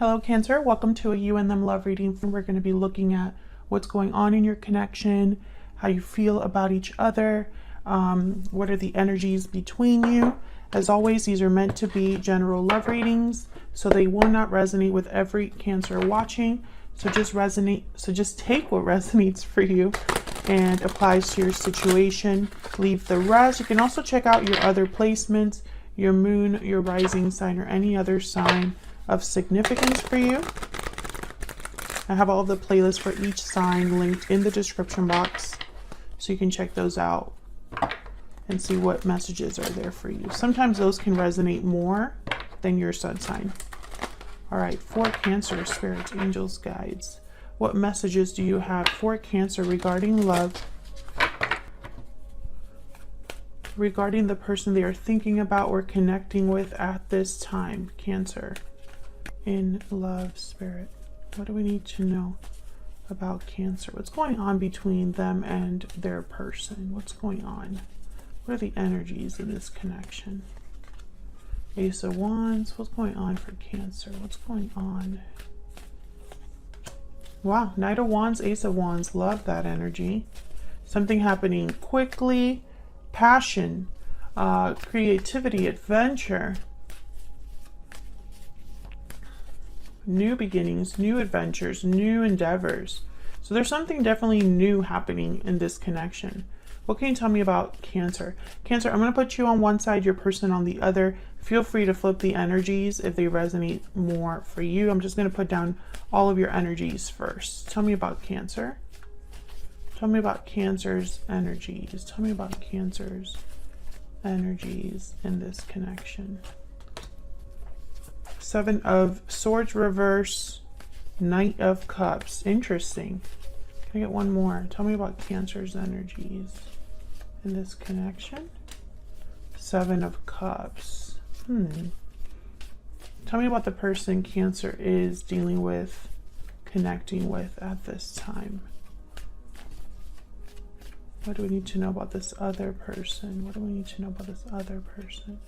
Hello Cancer, welcome to a You and Them love reading. We're going to be looking at what's going on in your connection, how you feel about each other, what are the energies between you. As always, these are meant to be general love readings, so they will not resonate with every Cancer watching. So just take what resonates for you and applies to your situation. Leave the rest. You can also check out your other placements, your moon, your rising sign, or any other sign of significance for you. I have all the playlists for each sign linked in the description box, so you can check those out and see what messages are there for you. Sometimes those can resonate more than your sun sign. All right, for Cancer, spirits, angels, guides. What messages do you have for Cancer regarding love? Regarding the person they are thinking about or connecting with at this time, Cancer. In love, spirit, what do we need to know about Cancer? What's going on between them and their person? What's going on? What are the energies in this connection? Ace of Wands, what's going on for Cancer? What's going on? Wow, Knight of Wands, Ace of Wands, love that energy. Something happening quickly, passion, creativity, adventure. New beginnings, new adventures, new endeavors. So there's something definitely new happening in this connection. What can you tell me about Cancer? Cancer, I'm going to put you on one side, your person on the other. Feel free to flip the energies if they resonate more for you. I'm just going to put down all of your energies first. Tell me about Cancer. Tell me about Cancer's energies. Tell me about Cancer's energies in this connection. Seven of Swords reverse, Knight of Cups. Interesting. Can I get one more? Tell me about Cancer's energies in this connection. Seven of Cups. Tell me about the person Cancer is dealing with, connecting with at this time. What do we need to know about this other person? What do we need to know about this other person?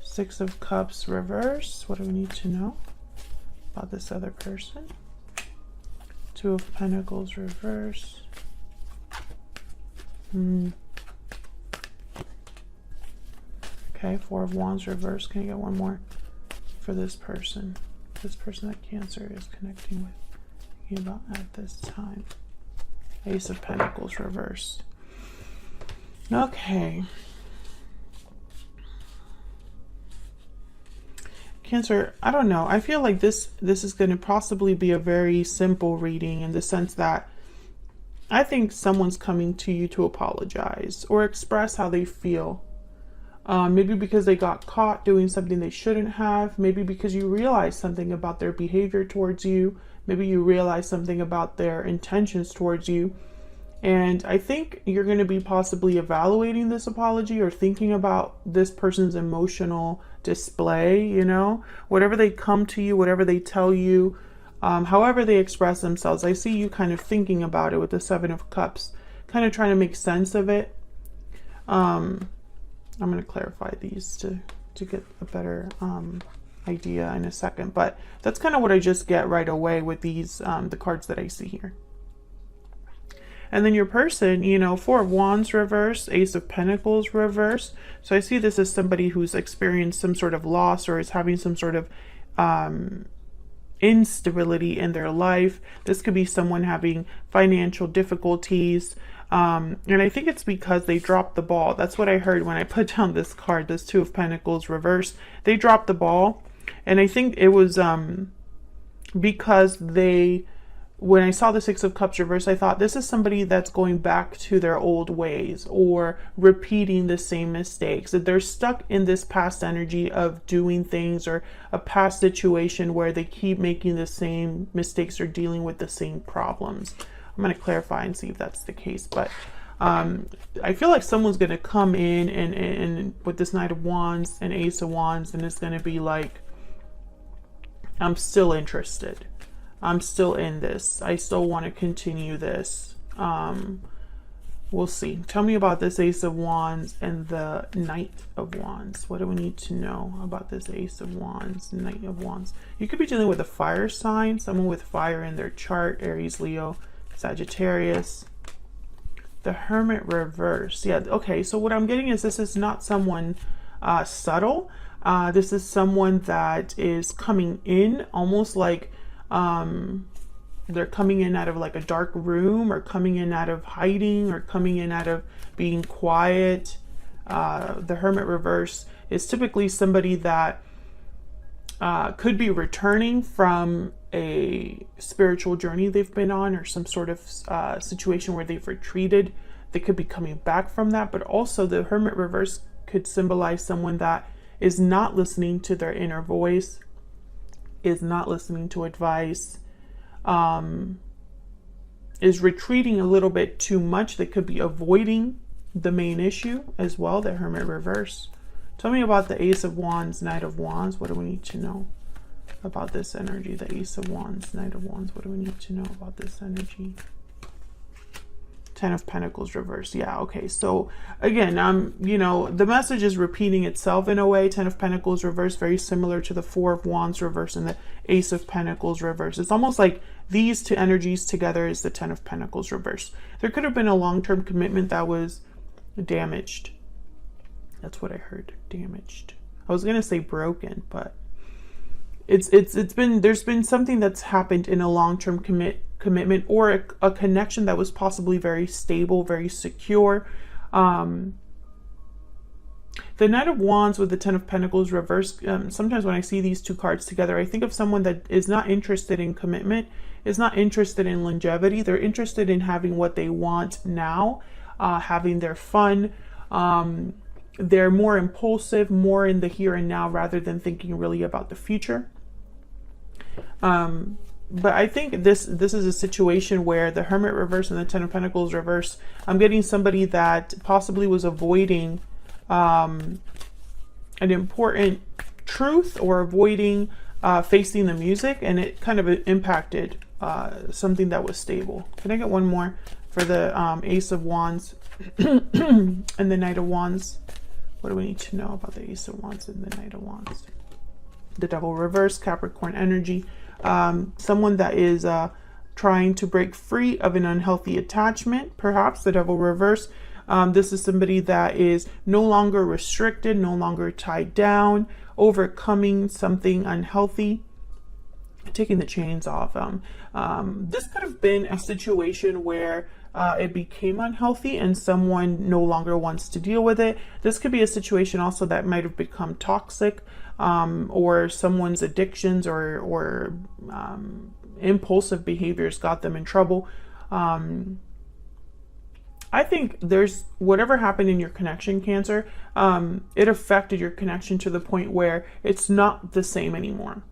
Six of Cups reverse. What do we need to know about this other person? Two of Pentacles reverse. Okay, Four of Wands reverse. Can I get one more for this person? This person that Cancer is connecting with, thinking about at this time. Ace of Pentacles reverse. Okay. Cancer, I don't know. I feel like this is going to possibly be a very simple reading in the sense that I think someone's coming to you to apologize or express how they feel. Maybe because they got caught doing something they shouldn't have. Maybe because you realize something about their behavior towards you. Maybe you realize something about their intentions towards you. And I think you're going to be possibly evaluating this apology or thinking about this person's emotional display, you know, whatever they come to you, whatever they tell you, however they express themselves. I see you kind of thinking about it with the Seven of Cups, kind of trying to make sense of it. I'm going to clarify these to get a better idea in a second, but that's kind of what I just get right away with these, the cards that I see here. And then your person, you know, Four of Wands reverse, Ace of Pentacles reverse. So I see this as somebody who's experienced some sort of loss or is having some sort of instability in their life. This could be someone having financial difficulties. And I think it's because they dropped the ball. That's what I heard when I put down this card, this Two of Pentacles reverse. They dropped the ball. And I think it was because when I saw the Six of Cups reverse, I thought this is somebody that's going back to their old ways or repeating the same mistakes. That they're stuck in this past energy of doing things or a past situation where they keep making the same mistakes or dealing with the same problems. I'm going to clarify and see if that's the case. But I feel like someone's going to come in and with this Knight of Wands and Ace of Wands, and it's going to be like, I'm still interested. I'm still in this. I still want to continue this. We'll see. Tell me about this Ace of Wands and the Knight of Wands. What do we need to know about this Ace of Wands, Knight of Wands? You could be dealing with a fire sign, someone with fire in their chart, Aries, Leo, Sagittarius. The Hermit reverse. Yeah, okay, so what I'm getting is this is not someone subtle. This is someone that is coming in almost like they're coming in out of like a dark room, or coming in out of hiding, or coming in out of being quiet. The Hermit reverse is typically somebody that could be returning from a spiritual journey they've been on, or some sort of situation where they've retreated. They could be coming back from that, but also the Hermit reverse could symbolize someone that is not listening to their inner voice, is not listening to advice, is retreating a little bit too much. They could be avoiding the main issue as well, the Hermit reverse. Tell me about the Ace of Wands, Knight of Wands. What do we need to know about this energy? The Ace of Wands, Knight of Wands. What do we need to know about this energy? Ten of Pentacles reverse. Yeah, okay. So again, you know, the message is repeating itself in a way. Ten of Pentacles reverse, very similar to the Four of Wands reverse and the Ace of Pentacles reverse. It's almost like these two energies together is the Ten of Pentacles reverse. There could have been a long-term commitment that was damaged. That's what I heard. Damaged. I was gonna say broken, but it's been, there's been something that's happened in a long-term commitment, or a connection that was possibly very stable, very secure. The Knight of Wands with the Ten of Pentacles reverse, sometimes when I see these two cards together, I think of someone that is not interested in commitment, is not interested in longevity. They're interested in having what they want now, having their fun. They're more impulsive, more in the here and now, rather than thinking really about the future. But I think this is a situation where the Hermit reverse and the Ten of Pentacles reverse, I'm getting somebody that possibly was avoiding an important truth, or avoiding facing the music, and it kind of impacted something that was stable. Can I get one more for the Ace of Wands and the Knight of Wands? What do we need to know about the Ace of Wands and the Knight of Wands? The Devil reverse, Capricorn energy. Someone that is trying to break free of an unhealthy attachment, perhaps the Devil reverse. This is somebody that is no longer restricted, no longer tied down, overcoming something unhealthy, taking the chains off. This could have been a situation where it became unhealthy and someone no longer wants to deal with it. This could be a situation also that might have become toxic, or someone's addictions or impulsive behaviors got them in trouble. I think there's whatever happened in your connection, Cancer, it affected your connection to the point where it's not the same anymore.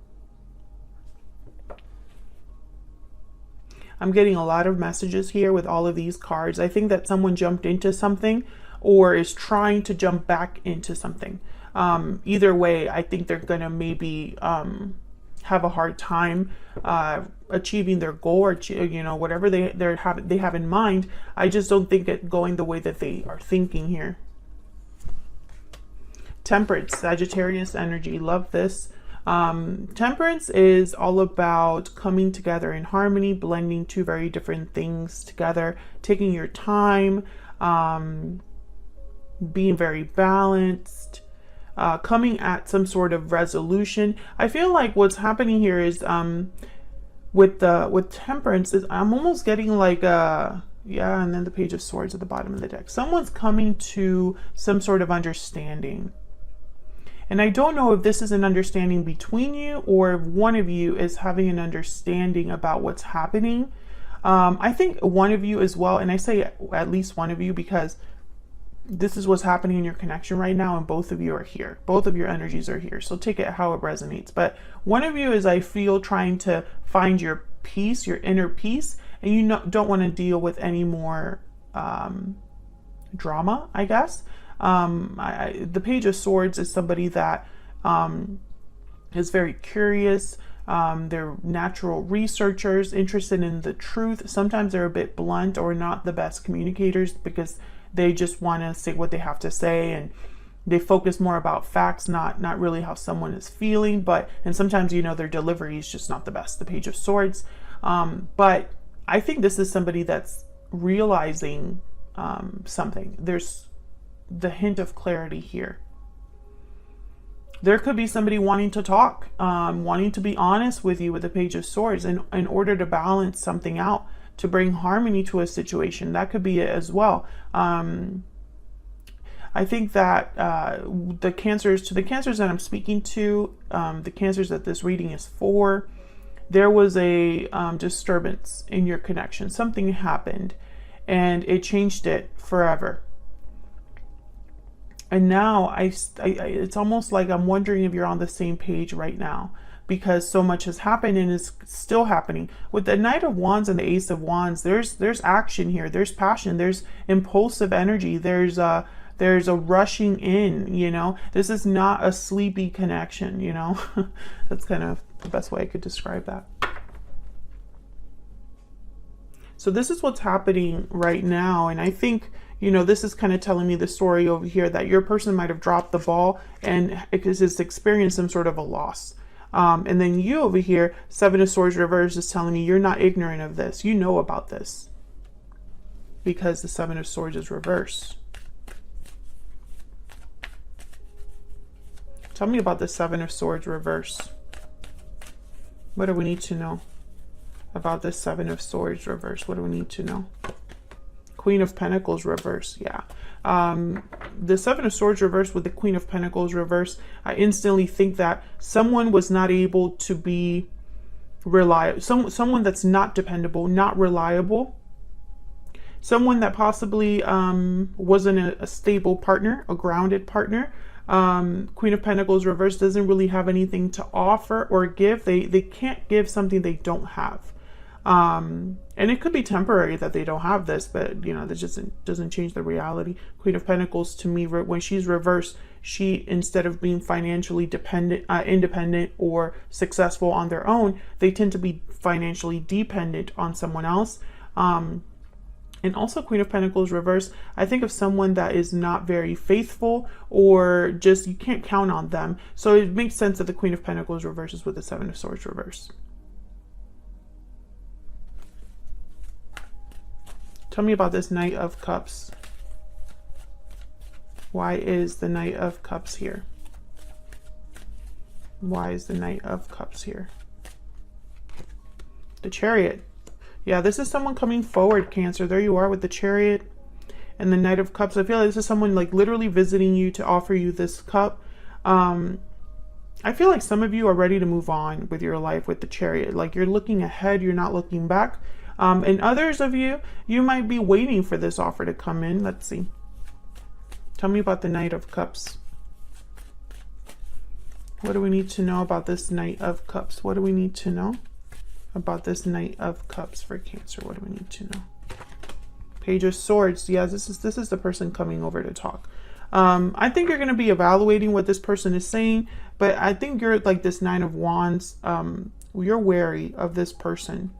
I'm getting a lot of messages here with all of these cards. I think that someone jumped into something or is trying to jump back into something. Either way, I think they're going to maybe have a hard time achieving their goal, or you know, whatever they have in mind. I just don't think it going the way that they are thinking here. Temperance, Sagittarius energy. Love this. Temperance is all about coming together in harmony, blending two very different things together, taking your time, being very balanced, coming at some sort of resolution. I feel like what's happening here is with Temperance is I'm almost getting like yeah, and then the Page of Swords at the bottom of the deck. Someone's coming to some sort of understanding. And I don't know if this is an understanding between you, or if one of you is having an understanding about what's happening. I think one of you as well, and I say at least one of you because this is what's happening in your connection right now, and both of you are here. Both of your energies are here. So take it how it resonates. But one of you is, I feel, trying to find your peace, your inner peace, and you don't want to deal with any more drama, I guess. The Page of Swords is somebody that is very curious, They're natural researchers, interested in the truth. Sometimes they're a bit blunt or not the best communicators because they just want to say what they have to say, and they focus more about facts, not really how someone is feeling. And sometimes, you know, their delivery is just not the best, the Page of Swords. But I think this is somebody that's realizing something. There's the hint of clarity here. There could be somebody wanting to talk, wanting to be honest with you with the Page of Swords in order to balance something out, to bring harmony to a situation. That could be it as well. I think that the cancers that I'm speaking to, the cancers that this reading is for, there was a disturbance in your connection. Something happened and it changed it forever. And now it's almost like I'm wondering if you're on the same page right now, because so much has happened and is still happening. With the Knight of Wands and the Ace of Wands, there's action here, there's passion, there's impulsive energy, there's a rushing in, you know. This is not a sleepy connection, you know. That's kind of the best way I could describe that. So this is what's happening right now. And I think, you know, this is kind of telling me the story over here that your person might have dropped the ball and is experienced some sort of a loss. And then you over here, Seven of Swords reverse, is telling me you're not ignorant of this. You know about this because the Seven of Swords is reverse. Tell me about the Seven of Swords reverse. What do we need to know about this Seven of Swords reverse? What do we need to know? Queen of Pentacles reverse. Yeah. The Seven of Swords reverse with the Queen of Pentacles reverse, I instantly think that someone was not able to be reliable. Someone that's not dependable, not reliable. Someone that possibly wasn't a stable partner, a grounded partner. Queen of Pentacles reverse doesn't really have anything to offer or give. They can't give something they don't have. And it could be temporary that they don't have this, but you know, that just doesn't change the reality. Queen of Pentacles, to me, when she's reversed, she, instead of being financially independent or successful on their own, they tend to be financially dependent on someone else. And also Queen of Pentacles reverse, I think of someone that is not very faithful, or just you can't count on them. So it makes sense that the Queen of Pentacles reverses with the Seven of Swords reverse. Tell me about this Knight of Cups. Why is the Knight of Cups here? Why is the Knight of Cups here? The Chariot. Yeah, this is someone coming forward, Cancer. There you are with the Chariot and the Knight of Cups. I feel like this is someone like literally visiting you to offer you this cup. I feel like some of you are ready to move on with your life with the Chariot. Like you're looking ahead, you're not looking back. And others of you, you might be waiting for this offer to come in. Let's see. Tell me about the Knight of Cups. What do we need to know about this Knight of Cups? What do we need to know about this Knight of Cups for Cancer? What do we need to know? Page of Swords. Yeah, this is the person coming over to talk. I think you're going to be evaluating what this person is saying, but I think you're like this Nine of Wands. You're wary of this person.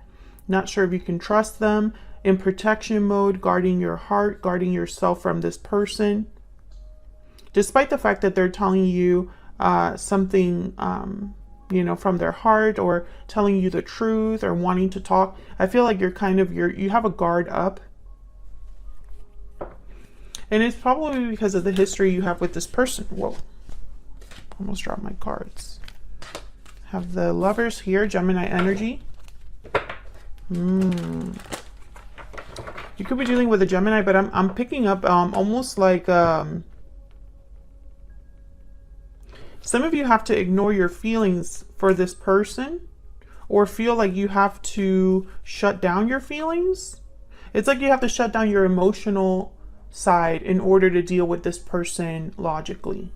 Not sure if you can trust them, in protection mode, guarding your heart, guarding yourself from this person. Despite the fact that they're telling you something, you know, from their heart, or telling you the truth, or wanting to talk, I feel like you have a guard up. And it's probably because of the history you have with this person. Whoa, almost dropped my cards. Have the Lovers here, Gemini energy. You could be dealing with a Gemini, but I'm picking up almost like some of you have to ignore your feelings for this person, or feel like you have to shut down your feelings. It's like you have to shut down your emotional side in order to deal with this person logically.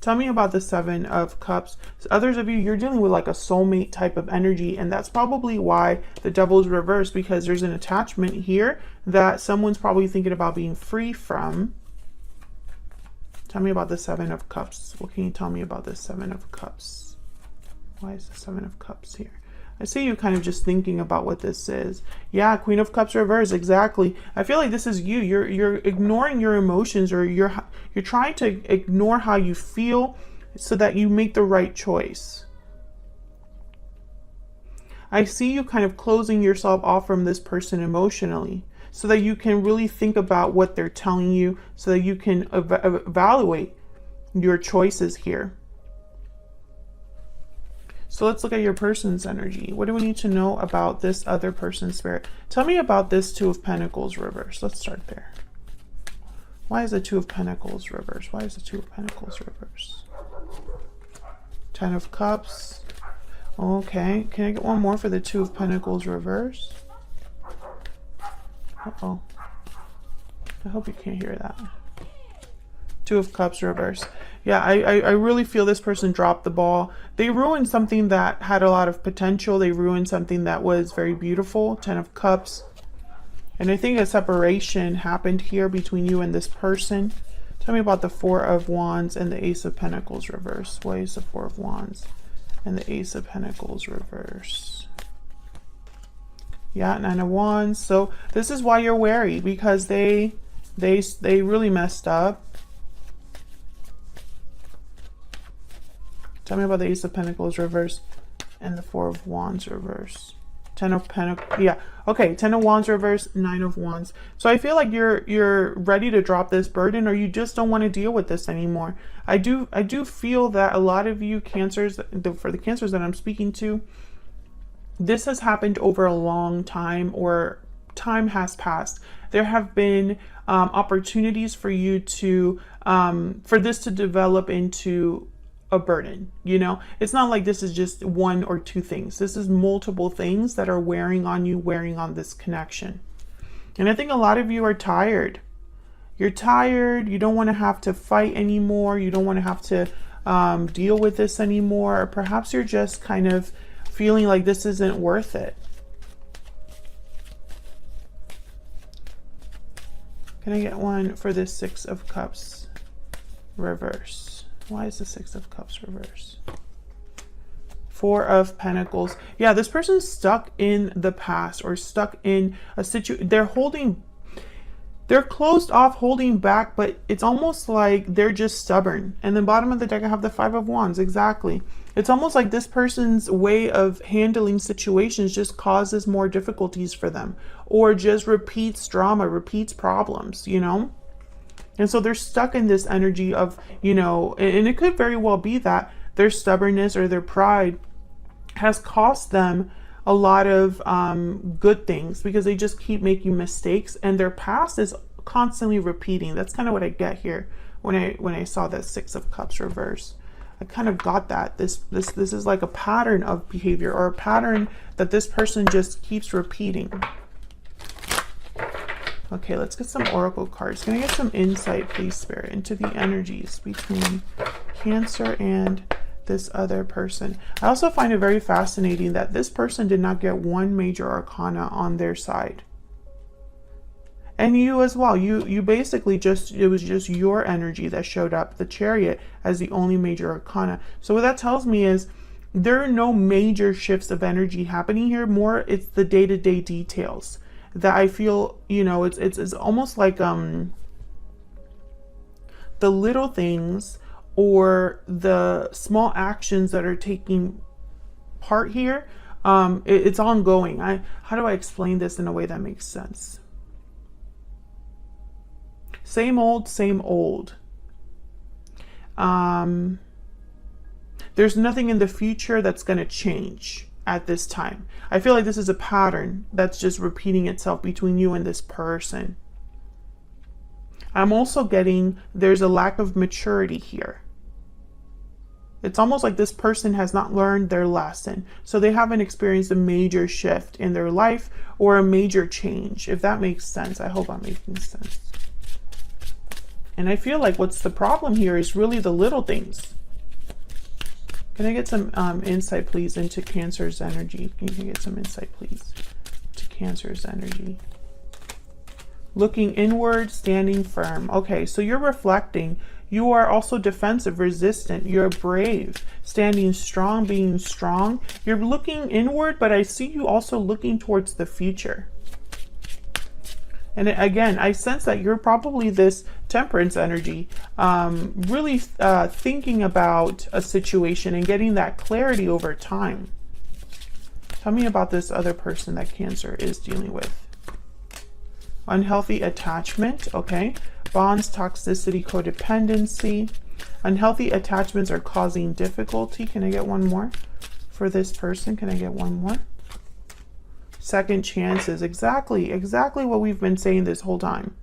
Tell me about the Seven of Cups. So others of you, you're dealing with like a soulmate type of energy, and that's probably why the Devil is reversed, because there's an attachment here that someone's probably thinking about being free from. Tell me about the Seven of Cups. What can you tell me about the Seven of Cups? Why is the Seven of Cups here? I see you kind of just thinking about what this is. Yeah, Queen of Cups reverse, exactly. I feel like this is you. You're ignoring your emotions, or you're trying to ignore how you feel so that you make the right choice. I see you kind of closing yourself off from this person emotionally so that you can really think about what they're telling you, so that you can evaluate your choices here. So let's look at your person's energy. What do we need to know about this other person's spirit? Tell me about this Two of Pentacles reverse. Let's start there. Why is the Two of Pentacles reverse? Why is the Two of Pentacles reverse? Ten of Cups. Okay. Can I get one more for the Two of Pentacles reverse? Uh-oh. I hope you can't hear that. Two of Cups reverse. Yeah, I really feel this person dropped the ball. They ruined something that had a lot of potential. They ruined something that was very beautiful. Ten of Cups. And I think a separation happened here between you and this person. Tell me about the Four of Wands and the Ace of Pentacles reverse. Why is the Four of Wands and the Ace of Pentacles reverse? Yeah, Nine of Wands. So this is why you're wary, because they really messed up. Tell me about the Ace of Pentacles reverse and the Four of Wands reverse. Ten of Pentacles. Yeah. Okay. Ten of Wands reverse. Nine of Wands. So I feel like you're ready to drop this burden, or you just don't want to deal with this anymore. I do feel that a lot of you Cancers, for the Cancers that I'm speaking to, this has happened over a long time, or time has passed. There have been opportunities for you to for this to develop into a burden. You know, it's not like this is just one or two things. This is multiple things that are wearing on you, wearing on this connection. And I think a lot of you are tired. You're tired. You don't want to have to fight anymore. You don't want to have to deal with this anymore. Or perhaps you're just kind of feeling like this isn't worth it. Can I get one for this Six of Cups reverse? Why is the Six of Cups reverse? Four of Pentacles. Yeah, this person's stuck in the past, or stuck in a situation. They're closed off, holding back, but it's almost like they're just stubborn. And then bottom of the deck, I have the Five of Wands. Exactly. It's almost like this person's way of handling situations just causes more difficulties for them, or just repeats drama, repeats problems, you know? And so they're stuck in this energy of, you know, and it could very well be that their stubbornness or their pride has cost them a lot of good things, because they just keep making mistakes and their past is constantly repeating. That's kind of what I get here when I saw that Six of Cups reverse. I kind of got that this is like a pattern of behavior, or a pattern that this person just keeps repeating. Okay, let's get some oracle cards. Can I get some insight, please, Spirit, into the energies between Cancer and this other person? I also find it very fascinating that this person did not get one major arcana on their side. And you as well. You basically it was just your energy that showed up, the Chariot, as the only major arcana. So what that tells me is there are no major shifts of energy happening here. More, it's the day-to-day details that I feel, you know, it's almost like the little things, or the small actions that are taking part here. It's ongoing. How do I explain this in a way that makes sense? Same old, same old. There's nothing in the future that's going to change at this time. I feel like this is a pattern that's just repeating itself between you and this person. I'm also getting there's a lack of maturity here. It's almost like this person has not learned their lesson. So they haven't experienced a major shift in their life, or a major change, if that makes sense. I hope I'm making sense. And I feel like what's the problem here is really the little things. Can I get some insight, please, into Cancer's energy? Can you get some insight, please, to Cancer's energy? Looking inward, standing firm. Okay, so you're reflecting. You are also defensive, resistant. You're brave, standing strong, being strong. You're looking inward, but I see you also looking towards the future. And again, I sense that you're probably this temperance energy, really thinking about a situation and getting that clarity over time. Tell me about this other person that Cancer is dealing with. Unhealthy attachment, okay. Bonds, toxicity, codependency. Unhealthy attachments are causing difficulty. Can I get one more for this person? Can I get one more? Second chances, exactly what we've been saying this whole time.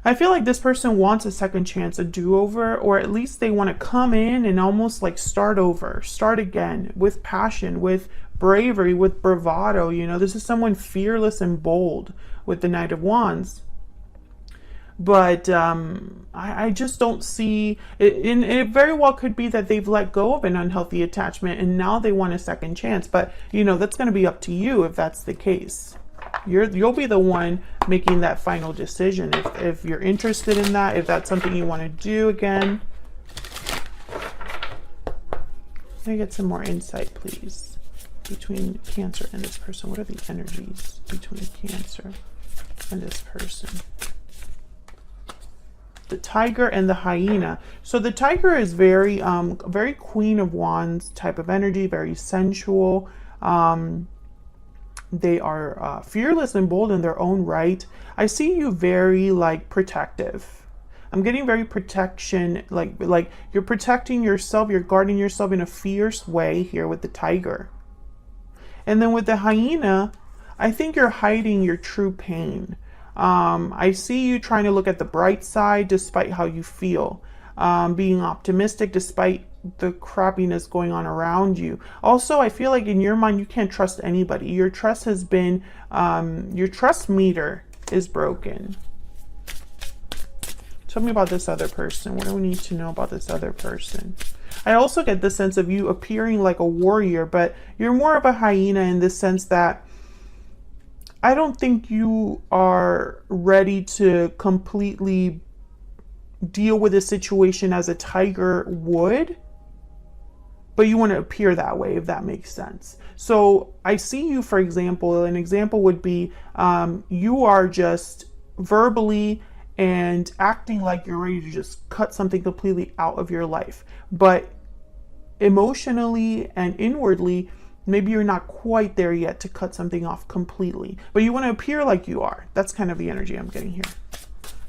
I feel like this person wants a second chance, a do-over, or at least they want to come in and almost like start over, start again with passion, with bravery, with bravado. You know, this is someone fearless and bold with the Knight of Wands. But I just don't see it. It very well could be that they've let go of an unhealthy attachment and now they want a second chance. But, you know, that's going to be up to you if that's the case. You'll be the one making that final decision if you're interested in that, if that's something you want to do again. Can I get some more insight, please, between Cancer and this person? What are the energies between Cancer and this person? The Tiger and the Hyena. So the Tiger is very very Queen of Wands type of energy, very sensual. They are fearless and bold in their own right. I see you very like protective. I'm getting very protection, like you're protecting yourself, you're guarding yourself in a fierce way here with the Tiger. And then with the Hyena, I think you're hiding your true pain. I see you trying to look at the bright side despite how you feel, being optimistic despite the crappiness going on around you. Also, I feel like in your mind, you can't trust anybody. Your trust has been, your trust meter is broken. Tell me about this other person. What do we need to know about this other person? I also get the sense of you appearing like a warrior, but you're more of a hyena in the sense that I don't think you are ready to completely deal with a situation as a tiger would, but you want to appear that way, if that makes sense. So I see you, for example, an example would be you are just verbally and acting like you're ready to just cut something completely out of your life. But emotionally and inwardly, maybe you're not quite there yet to cut something off completely, but you want to appear like you are. That's kind of the energy I'm getting here.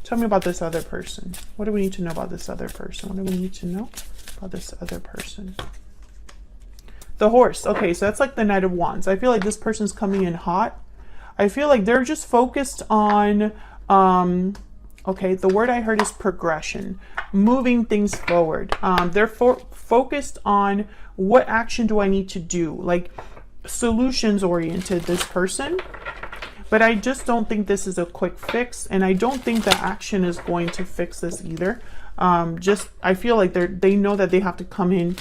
Tell me about this other person. What do we need to know about this other person? What do we need to know about this other person? The Horse. Okay, so that's like the Knight of Wands. I feel like this person's coming in hot. I feel like they're just focused on, okay, the word I heard is progression, moving things forward. They're focused on what action do I need to do, like solutions oriented, this person. But I just don't think this is a quick fix, and I don't think that action is going to fix this either. I feel like they know that they have to come in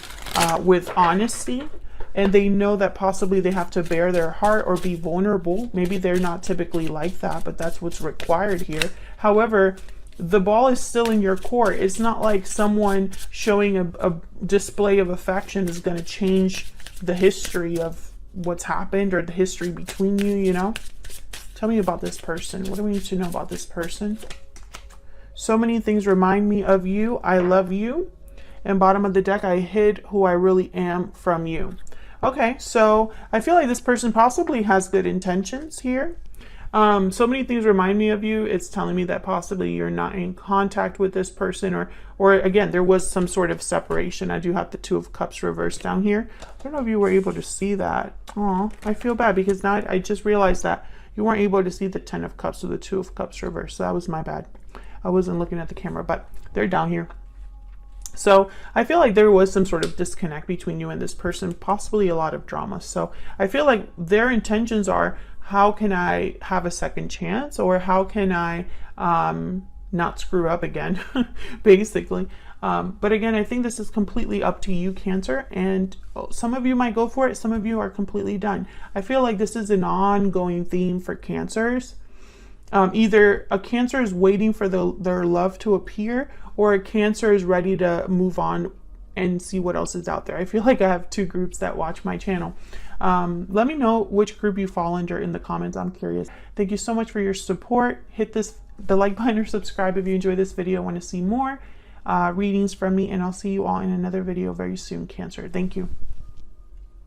with honesty, and they know that possibly they have to bare their heart or be vulnerable. Maybe they're not typically like that, but that's what's required here. However, the ball is still in your court. It's not like someone showing a display of affection is going to change the history of what's happened or the history between you, you know? Tell me about this person. What do we need to know about this person? So many things remind me of you. I love you. And bottom of the deck, I hid who I really am from you. Okay, so I feel like this person possibly has good intentions here. So many things remind me of you. It's telling me that possibly you're not in contact with this person, or again, there was some sort of separation. I do have the Two of Cups reversed down here. I don't know if you were able to see that. Oh, I feel bad because now I just realized that you weren't able to see the Ten of Cups or the Two of Cups reversed. So that was my bad. I wasn't looking at the camera, but they're down here. So I feel like there was some sort of disconnect between you and this person, possibly a lot of drama. So I feel like their intentions are, how can I have a second chance, or how can I not screw up again, basically. But again, I think this is completely up to you, Cancer, and some of you might go for it. Some of you are completely done. I feel like this is an ongoing theme for Cancers. Either a Cancer is waiting for their love to appear, or a Cancer is ready to move on and see what else is out there. I feel like I have two groups that watch my channel. Let me know which group you fall under in the comments. I'm curious. Thank you so much for your support. Hit the like button or subscribe if you enjoyed this video. I want to see more readings from me, and I'll see you all in another video very soon, Cancer. Thank you.